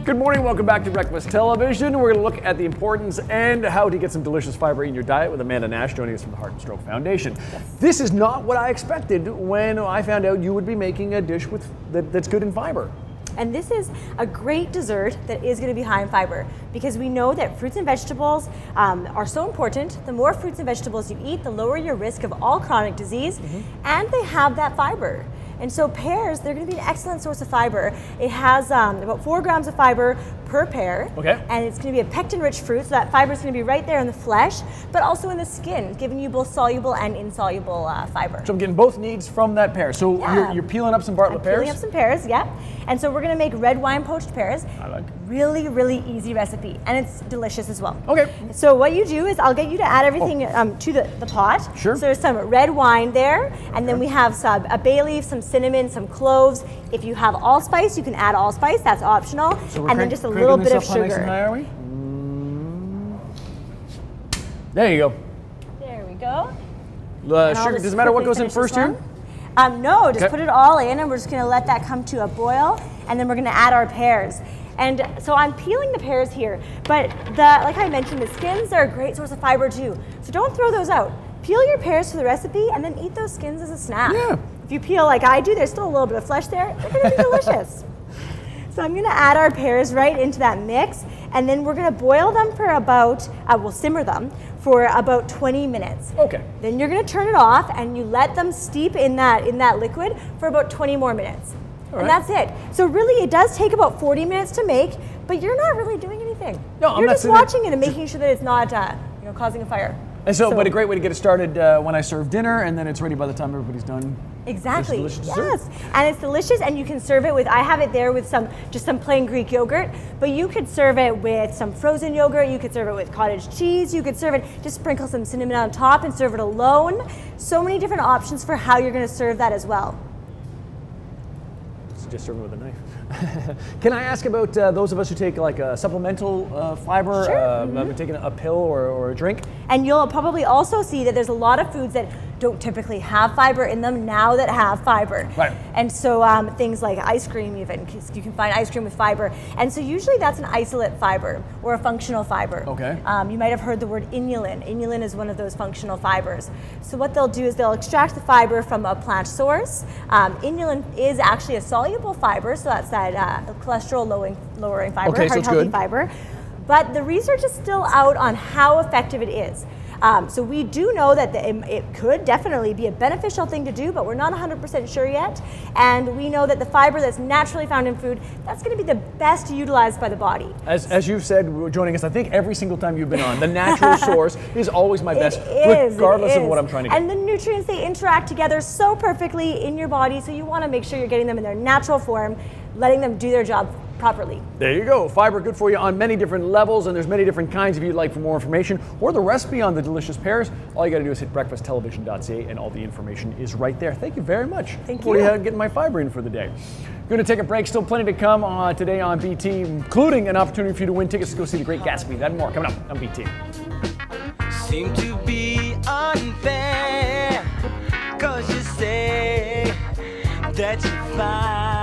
Good morning, welcome back to Breakfast Television. We're going to look at the importance and how to get some delicious fiber in your diet with Amanda Nash joining us from the Heart and Stroke Foundation. This is not what I expected when I found out you would be making a dish that's good in fiber. And this is a great dessert that is going to be high in fiber because we know that fruits and vegetables are so important. The more fruits and vegetables you eat, the lower your risk of all chronic disease, and they have that fiber. And so pears, they're going to be an excellent source of fiber. It has about 4 grams of fiber per pear, and it's going to be a pectin-rich fruit, so that fiber is going to be right there in the flesh, but also in the skin, giving you both soluble and insoluble fiber. So I'm getting both needs from that pear. So you're peeling up some Bartlett pears? Peeling up some pears, yeah. And so we're going to make red wine poached pears. I like it. Really, really easy recipe, and it's delicious as well. Okay. So what you do is I'll get you to add everything to the pot. Sure. So there's some red wine there, and then we have a bay leaf, some cinnamon, some cloves. If you have allspice, you can add allspice. That's optional. So and then just a little bit of sugar. Nice and high, are we? There you go. There we go. Sugar. Does it matter what goes in first here? No, just put it all in, and we're just going to let that come to a boil, and then we're going to add our pears. And so I'm peeling the pears here, but like I mentioned, the skins are a great source of fiber too. So don't throw those out. Peel your pears for the recipe, and then eat those skins as a snack. Yeah. If you peel like I do, there's still a little bit of flesh there. They're going to be delicious. So I'm going to add our pears right into that mix, and then we're going to boil them for about, we'll simmer them for about 20 minutes. Okay. Then you're going to turn it off, and you let them steep in that liquid for about 20 more minutes. All and right. that's it. So really, it does take about 40 minutes to make, but you're not really doing anything. No, you're just watching it and making sure that it's not causing a fire. And so, but a great way to get it started when I serve dinner, and then it's ready by the time everybody's done. Exactly. It's delicious dessert. Yes, and it's delicious, and you can serve it with. I have it there with just some plain Greek yogurt, but you could serve it with some frozen yogurt. You could serve it with cottage cheese. You could serve it, just sprinkle some cinnamon on top, and serve it alone. So many different options for how you're going to serve that as well. Just serve it with a knife. Can I ask about those of us who take like a supplemental fiber, Sure. taking a pill or a drink? And you'll probably also see that there's a lot of foods that don't typically have fiber in them now that have fiber. Right. And so things like ice cream even, you can find ice cream with fiber. And so usually that's an isolate fiber or a functional fiber. Okay. You might have heard the word inulin. Inulin is one of those functional fibers. So what they'll do is they'll extract the fiber from a plant source. Inulin is actually a soluble fiber, so that's that cholesterol lowering fiber, okay, heart healthy fiber. But the research is still out on how effective it is. So we do know that it could definitely be a beneficial thing to do, but we're not 100% sure yet. And we know that the fiber that's naturally found in food, that's going to be the best utilized by the body. As you've said, joining us, I think every single time you've been on, the natural source is always my best, regardless of what I'm trying to get. And the nutrients, they interact together so perfectly in your body, so you want to make sure you're getting them in their natural form, letting them do their job properly. There you go. Fiber good for you on many different levels, and there's many different kinds if you'd like for more information or the recipe on the delicious pears. All you got to do is hit breakfasttelevision.ca, and all the information is right there. Thank you very much. Thank for you. Getting my fiber in for the day. Going to take a break. Still plenty to come today on BT, including an opportunity for you to win tickets to go see The Great Gatsby. That and more coming up on BT. Seem to be unfair, 'cause you say that you find